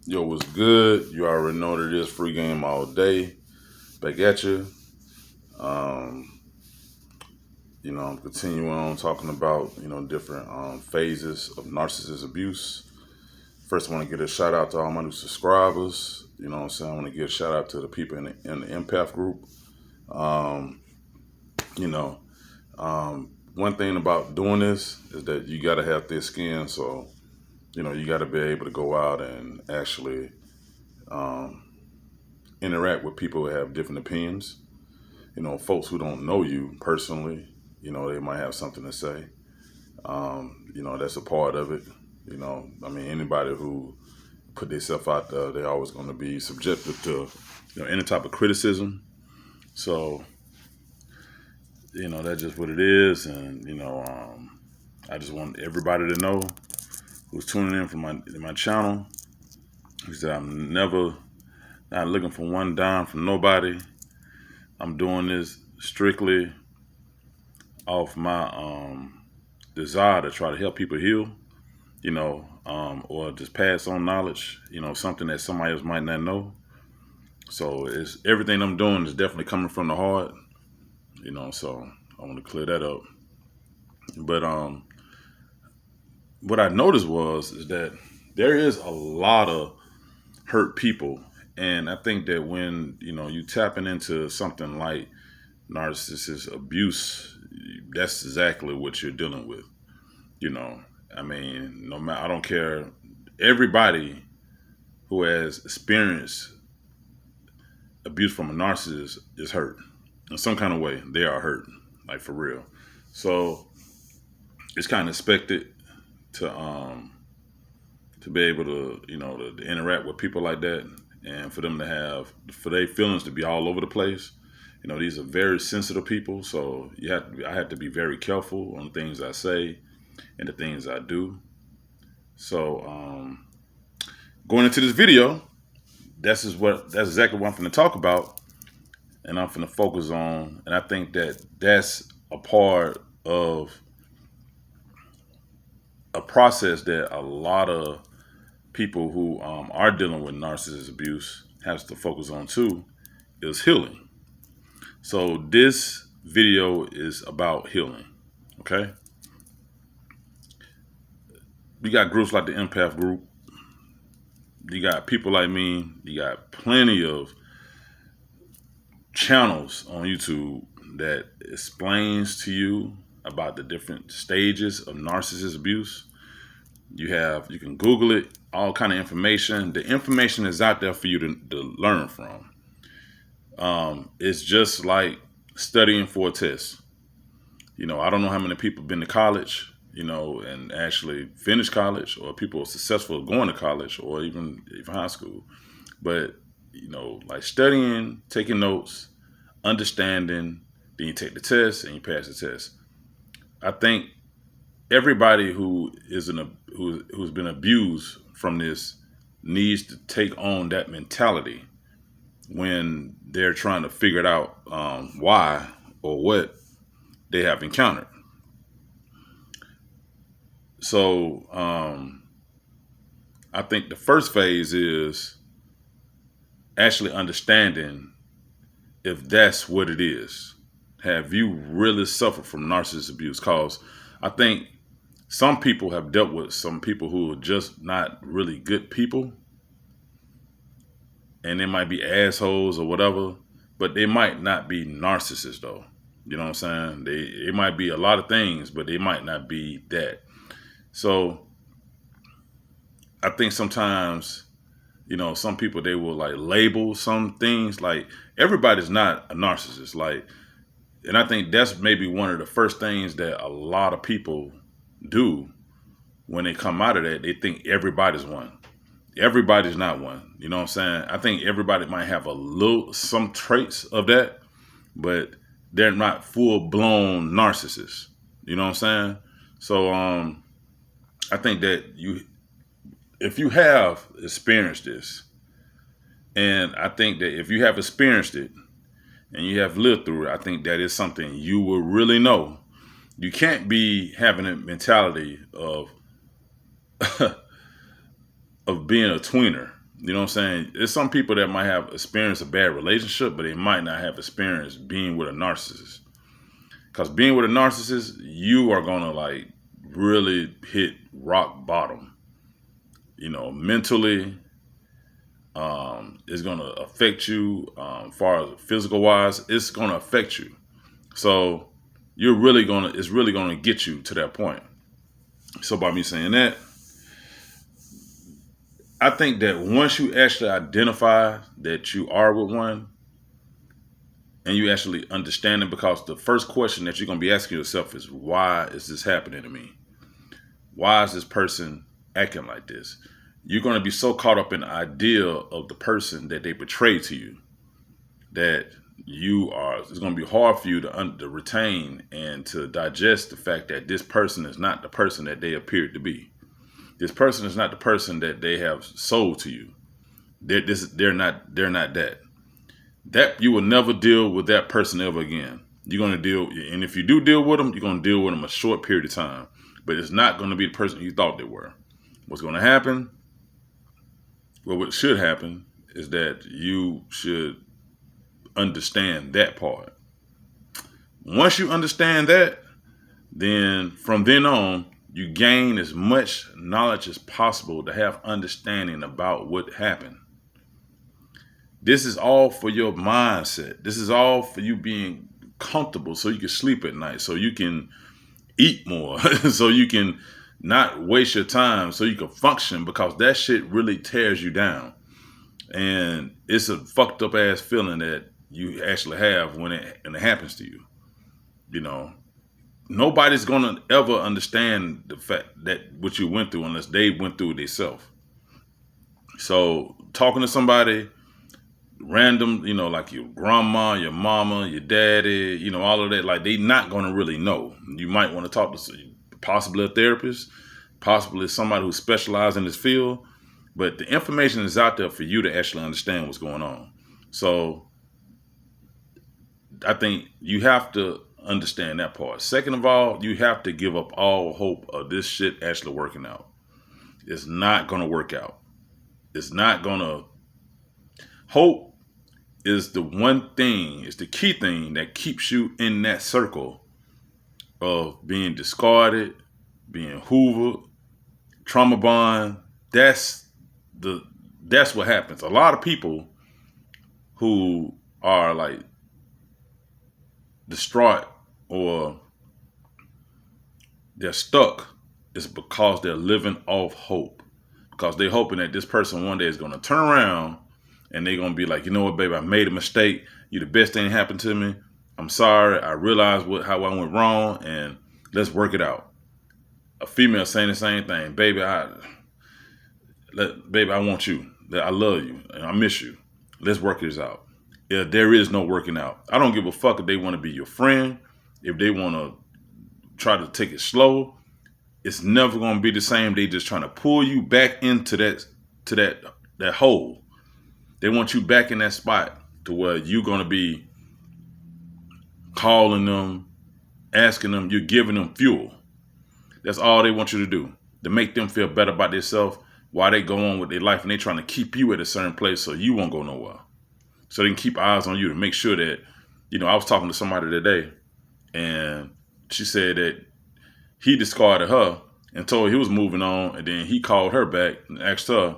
Yo, what's good? You already know that it is free game all day. Back at you. Um, I'm continuing on talking about, different phases of narcissist abuse. First, I want to give a shout out to all my new subscribers. You know what I'm saying? I want to give a shout out to the people in the empath group. Um, you know, One thing about doing this is that you got to have thick skin. So, you got to be able to go out and actually um, interact with people who have different opinions. Folks who don't know you personally, they might have something to say. That's a part of it. Anybody who put themselves out there, they're always going to be subjected to, any type of criticism. So, that's just what it is. And, I just want everybody to know who's tuning in from my channel is that I'm never not looking for one dime from nobody. I'm doing this strictly off my desire to try to help people heal, or just pass on knowledge, something that somebody else might not know. So it's everything I'm doing is definitely coming from the heart, so I want to clear that up. But what I noticed is that there is a lot of hurt people. And I think that when, you tapping into something like narcissist abuse, that's exactly what you're dealing with. No matter, I don't care. Everybody who has experienced abuse from a narcissist is hurt in some kind of way. They are hurt, like for real. So it's kind of expected to be able to to interact with people like that, and for them to for their feelings to be all over the place. These are very sensitive people, so I have to be very careful on things I say and the things I do. So going into this video, that's exactly what I'm going to talk about, and I'm going to focus on. And I think that that's a part of a process that a lot of people who are dealing with narcissist abuse has to focus on too, is healing. So this video is about healing. Okay. You got groups like the empath group. You got people like me. You got plenty of channels on YouTube that explains to you about the different stages of narcissist abuse. You can Google it, all kind of information. The information is out there for you to learn from. It's just like studying for a test. I don't know how many people been to college, and actually finished college, or people are successful going to college or even high school. But, like studying, taking notes, understanding, then you take the test and you pass the test. I think everybody who's been abused from this needs to take on that mentality when they're trying to figure it out, why or what they have encountered. So I think the first phase is actually understanding if that's what it is. Have you really suffered from narcissist abuse? Because I think some people have dealt with some people who are just not really good people, and they might be assholes or whatever, but they might not be narcissists though. You know what I'm saying? It might be a lot of things, but they might not be that. So I think sometimes, some people, they will like label some things. Like everybody's not a narcissist. And I think that's maybe one of the first things that a lot of people do when they come out of that. They think everybody's one. Everybody's not one. You know what I'm saying? I think everybody might have some traits of that, but they're not full blown narcissists. You know what I'm saying? So I think that if you have experienced this, and I think that if you have experienced it and you have lived through it, I think that is something you will really know. You can't be having a mentality of of being a tweener. You know what I'm saying? There's some people that might have experienced a bad relationship, but they might not have experienced being with a narcissist. Because being with a narcissist, you are gonna like really hit rock bottom. You know, mentally, it's gonna affect you. Far as physical wise, it's gonna affect you. So it's really gonna get you to that point. So by me saying that, I think that once you actually identify that you are with one, and you actually understand it, because the first question that you're going to be asking yourself is, why is this happening to me? Why is this person acting like this? You're going to be so caught up in the idea of the person that they portray to you that it's going to be hard for you to retain and to digest the fact that this person is not the person that they appear to be. This person is not the person that they have sold to you. They're not that. That you will never deal with that person ever again. You're going to deal, and if you do deal with them, you're going to deal with them a short period of time. But it's not going to be the person you thought they were. What's going to happen? Well, what should happen is that you should understand that part. Once you understand that, then from then on, you gain as much knowledge as possible to have understanding about what happened. This is all for your mindset. This is all for you being comfortable so you can sleep at night, so you can eat more, so you can not waste your time, so you can function, because that shit really tears you down. And it's a fucked up ass feeling that you actually have when it happens to you. You know, nobody's gonna ever understand the fact that what you went through unless they went through it themselves. So talking to somebody random, you know, like your grandma, your mama, your daddy, you know, all of that, like they not going to really know. You might want to talk to possibly a therapist, possibly somebody who specializes in this field, but the information is out there for you to actually understand what's going on. So I think you have to understand that part. Second of all, you have to give up all hope of this shit actually working out. It's not going to work out. It's not going to. Hope is the one thing, is the key thing that keeps you in that circle of being discarded, being hoovered, trauma bond. That's what happens. A lot of people who are like distraught or they're stuck is because they're living off hope. Because they're hoping that this person one day is going to turn around and they're going to be like, you know what, baby, I made a mistake. You the best thing happened to me. I'm sorry. I realized how I went wrong, and let's work it out. A female saying the same thing. Baby, I want you. I love you. And I miss you. Let's work this out. Yeah, there is no working out. I don't give a fuck if they want to be your friend. If they want to try to take it slow, it's never going to be the same. They just trying to pull you back into that hole. They want you back in that spot to where you're going to be calling them, asking them, you're giving them fuel. That's all they want you to do, to make them feel better about themselves while they go on with their life, and they trying to keep you at a certain place so you won't go nowhere. So they can keep eyes on you to make sure that, you know, I was talking to somebody today, and she said that he discarded her and told her he was moving on, and then he called her back and asked her,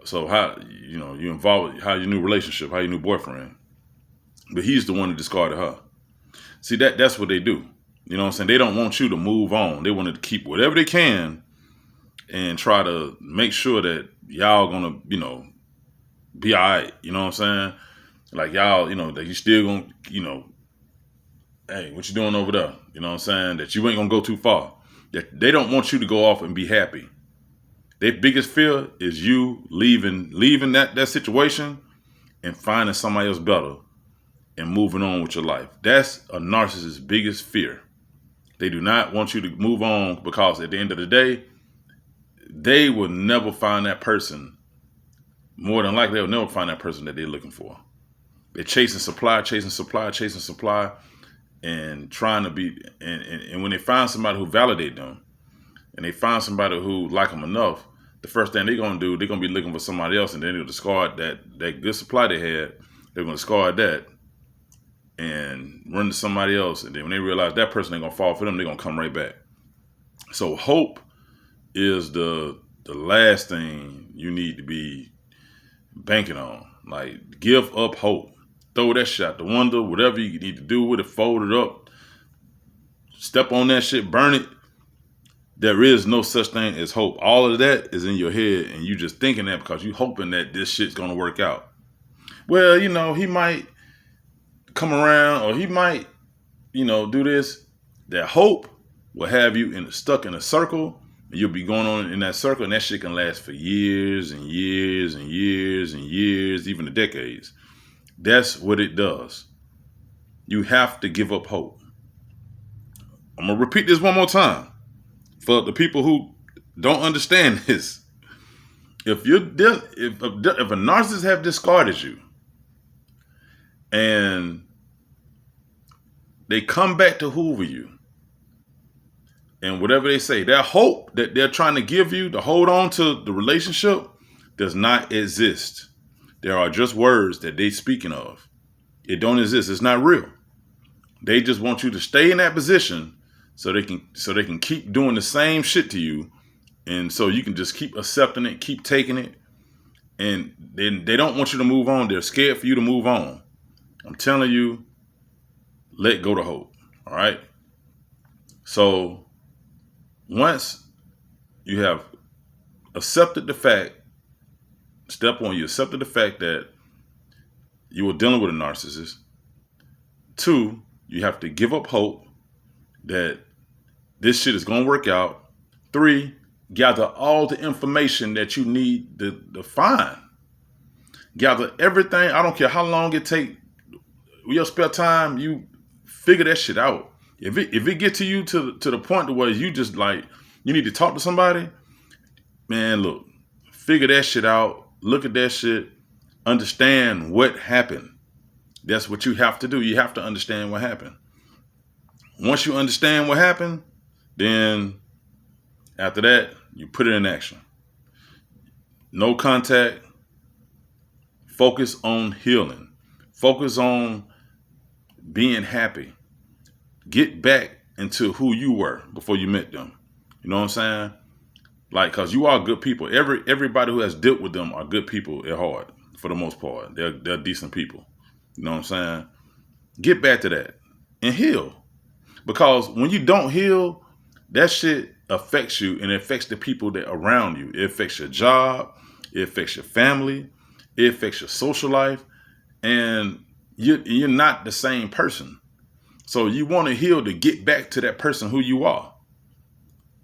so how, you know, you involved, how your new relationship, how your new boyfriend. But he's the one who discarded her. See, that's what they do. You know what I'm saying? They don't want you to move on. They want to keep whatever they can and try to make sure that y'all gonna, you know, be all right. You know what I'm saying? Like y'all, you know, that you still gonna, you know, hey, what you doing over there? You know what I'm saying? That you ain't gonna go too far. That they don't want you to go off and be happy. Their biggest fear is you leaving that situation and finding somebody else better and moving on with your life. That's a narcissist's biggest fear. They do not want you to move on, because at the end of the day, they will never find that person. More than likely, they'll never find that person that they're looking for. They're chasing supply, and trying to be, and when they find somebody who validate them, and they find somebody who like them enough, the first thing they're gonna do, they're gonna be looking for somebody else, and then they'll discard that good supply they had. They're gonna discard that and run to somebody else, and then when they realize that person ain't gonna fall for them, they're gonna come right back. So hope is the last thing you need to be banking on. Like, give up hope. Throw that shit out the window. Whatever you need to do with it, fold it up, step on that shit, burn it. There is no such thing as hope. All of that is in your head, and you just thinking that because you hoping that this shit's gonna work out. Well, he might come around, or he might, do this. That hope will have you stuck in a circle, and you'll be going on in that circle, and that shit can last for years and years and years and years, even the decades. That's what it does. You have to give up hope. I'm gonna repeat this one more time for the people who don't understand this. If a narcissist have discarded you, and they come back to hoover you, and whatever they say, that hope that they're trying to give you to hold on to the relationship does not exist. There are just words that they speaking of. It don't exist. It's not real. They just want you to stay in that position so they can keep doing the same shit to you, and so you can just keep accepting it, keep taking it, and then they don't want you to move on. They're scared for you to move on. I'm telling you, let go to hope. All right. So once you have accepted the fact, step one, you accepted the fact that you were dealing with a narcissist. 2, you have to give up hope that this shit is going to work out. 3, gather all the information that you need to find. Gather everything. I don't care how long it take. With your spare time, you figure that shit out. If it get to you to the point where you just like, you need to talk to somebody, man, look, figure that shit out. Look at that shit. Understand what happened. That's what you have to do. You have to understand what happened. Once you understand what happened, then after that, you put it in action. No contact. Focus on healing. Focus on being happy. Get back into who you were before you met them. You know what I'm saying? Like, because you are good people. Everybody who has dealt with them are good people at heart, for the most part. They're decent people. You know what I'm saying? Get back to that and heal. Because when you don't heal, that shit affects you, and it affects the people that are around you. It affects your job. It affects your family. It affects your social life. And you're not the same person. So you want to heal to get back to that person who you are.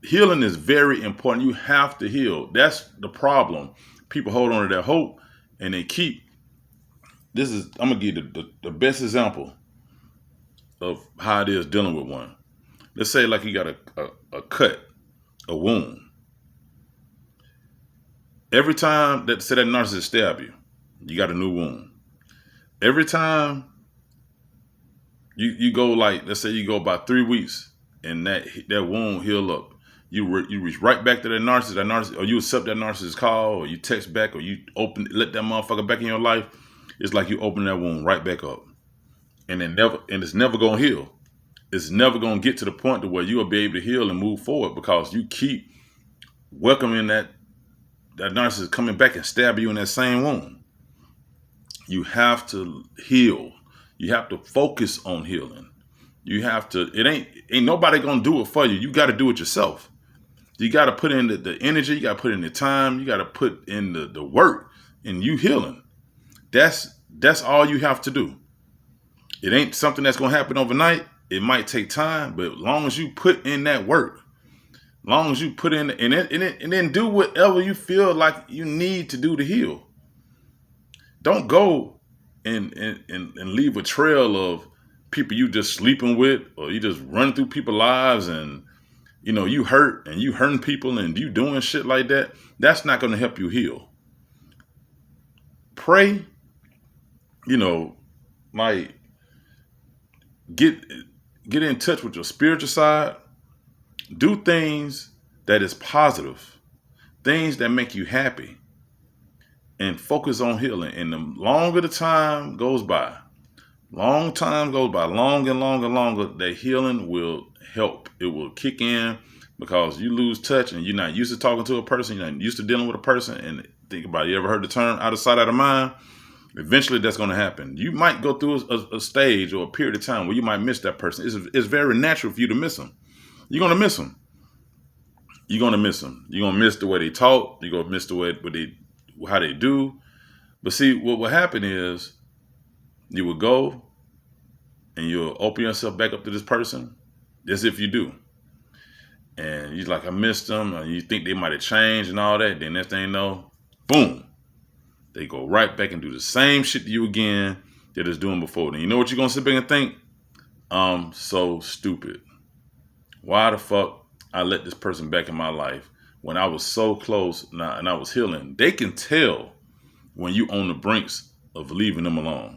Healing is very important. You have to heal. That's the problem. People hold on to their hope, and they keep. I'm going to give you the best example of how it is dealing with one. Let's say like you got a cut, a wound. Every time that narcissist stab you, you got a new wound. Every time you go, like, let's say you go about 3 weeks and that wound heal up, you reach right back to that narcissist, or you accept that narcissist call, or you text back, or you let that motherfucker back in your life. It's like you open that wound right back up, and it's never gonna heal. It's never gonna get to the point to where you'll be able to heal and move forward, because you keep welcoming that narcissist coming back and stab you in that same wound. You have to heal. You have to focus on healing. You have to. It ain't nobody gonna do it for you. You got to do it yourself. You got to put in the energy. You got to put in the time. You got to put in the work, and you healing. That's all you have to do. It ain't something that's gonna happen overnight. It might take time, but as long as you put in that work, long as you put in and then do whatever you feel like you need to do to heal. Don't go and leave a trail of people you just sleeping with, or you just running through people's lives, and you hurt and you hurting people and you doing shit like that. That's not going to help you heal. Pray, like get in touch with your spiritual side. Do things that is positive. things that make you happy and focus on healing. And the longer the time goes by, long and longer, that healing will help. It will kick in because you lose touch and you're not used to talking to a person. You're not used to dealing with a person. And think about it. You ever heard the term out of sight, out of mind? Eventually that's going to happen. You might go through a stage or a period of time where you might miss that person. It's very natural for you to miss them. You're going to miss them. You're going to miss them. You're going to miss the way they talk. You're going to miss the way how they do. But see, what will happen is you will go and you'll open yourself back up to this person as if you do. And you're like, I missed them. And you think they might have changed and all that. Then next thing you know, boom. They go right back and do the same shit to you again that it's doing before. Then you know what you're going to sit back and think? I'm so stupid. Why the fuck I let this person back in my life when I was so close and I was healing? They can tell when you on the brinks of leaving them alone.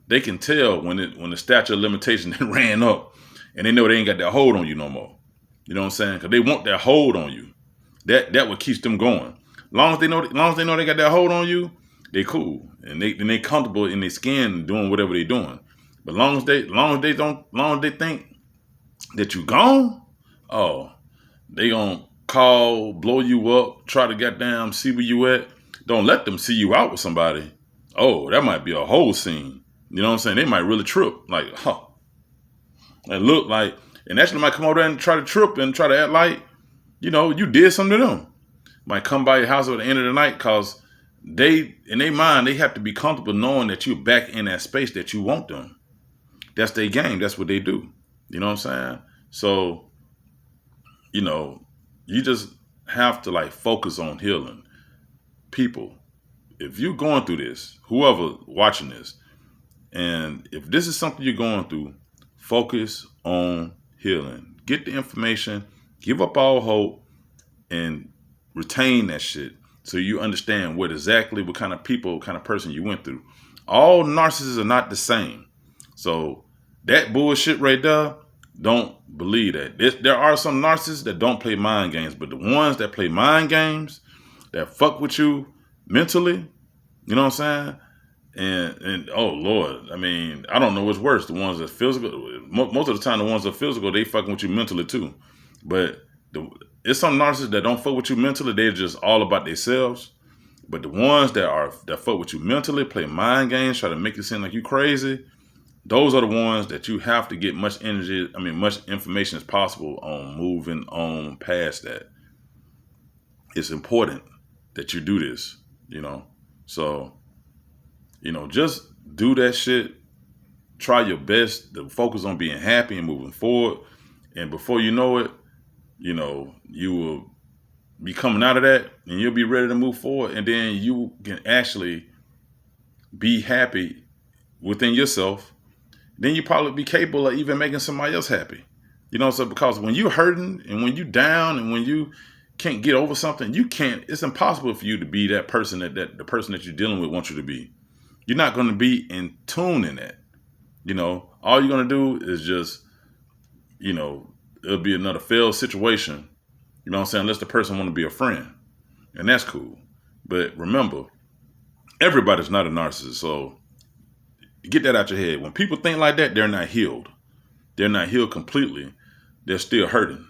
They can tell when the statute of limitation ran up and they know they ain't got that hold on you no more. You know what I'm saying? Because they want that hold on you. That what keeps them going. Long as they know they got that hold on you, they cool and they comfortable in their skin doing whatever they doing. But long as they think that you gone, oh, they gonna call, blow you up, try to goddamn see where you at. Don't let them see you out with somebody. Oh, that might be a whole scene. You know what I'm saying? They might really trip. Like, huh. And look like, and actually might come over there and try to trip and try to act like, you did something to them. Might come by your house at the end of the night because they, in their mind, they have to be comfortable knowing that you're back in that space that you want them. That's their game. That's what they do. You know what I'm saying? So, you just have to focus on healing. People, if you're going through this, whoever watching this, and if this is something you're going through, focus on healing. Get the information, give up all hope, and retain that shit so you understand what kind of person you went through. All narcissists are not the same. So that bullshit right there, don't believe that. There are some narcissists that don't play mind games, but the ones that play mind games, that fuck with you mentally, you know what I'm saying? And oh Lord, I mean, I don't know what's worse. The ones that physical, most of the time, the ones that physical, they fucking with you mentally too. But it's some narcissists that don't fuck with you mentally. They're just all about themselves. But the ones that fuck with you mentally, play mind games, try to make it seem like you crazy. Those are the ones that you have to get much information as possible on moving on past that. It's important that you do this, So, just do that shit. Try your best to focus on being happy and moving forward. And before you know it, you will be coming out of that and you'll be ready to move forward. And then you can actually be happy within yourself. Then you probably be capable of even making somebody else happy. So because when you're hurting and when you're down and when you can't get over something, it's impossible for you to be that person that the person that you're dealing with wants you to be. You're not going to be in tune in that. All you're going to do is just, it'll be another failed situation. You know what I'm saying? Unless the person want to be a friend. And that's cool. But remember, everybody's not a narcissist. So get that out your head. When people think like that, they're not healed. They're not healed completely. They're still hurting.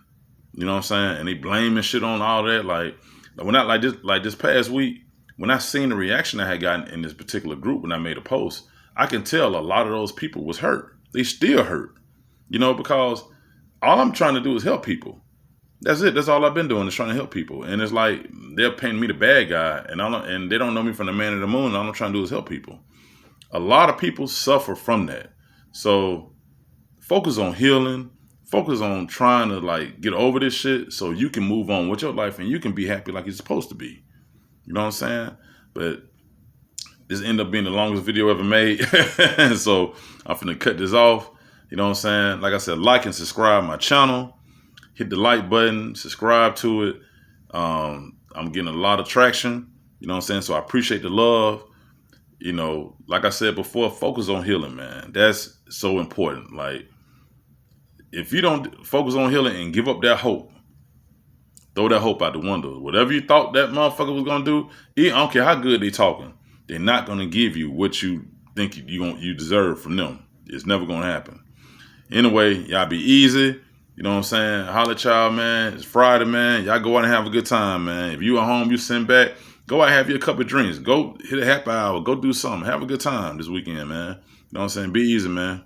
You know what I'm saying? And they blaming shit on all that. When this past week, when I seen the reaction I had gotten in this particular group when I made a post, I can tell a lot of those people was hurt. They still hurt. Because all I'm trying to do is help people. That's it. That's all I've been doing is trying to help people. And it's like they're painting me the bad guy, and they don't know me from the man in the moon. All I'm trying to do is help people. A lot of people suffer from that. So focus on healing. Focus on trying to get over this shit so you can move on with your life and you can be happy like you're supposed to be. You know what I'm saying? But this ended up being the longest video ever made. So I'm finna cut this off. You know what I'm saying? Like I said, like and subscribe my channel. Hit the like button, subscribe to it. I'm getting a lot of traction. You know what I'm saying? So I appreciate the love. Like I said before, focus on healing, man. That's so important. If you don't focus on healing and give up that hope, Throw that hope out the window. Whatever you thought that motherfucker was gonna do, I don't care how good they talking. They're not gonna give you what you think you deserve from them. It's never gonna happen. Anyway, y'all be easy. You know what I'm saying? Holla at y'all, man. It's Friday, man. Y'all go out and have a good time, man. If you at home, you sitting back, go out and have your cup of drinks. Go hit a happy hour. Go do something. Have a good time this weekend, man. You know what I'm saying? Be easy, man.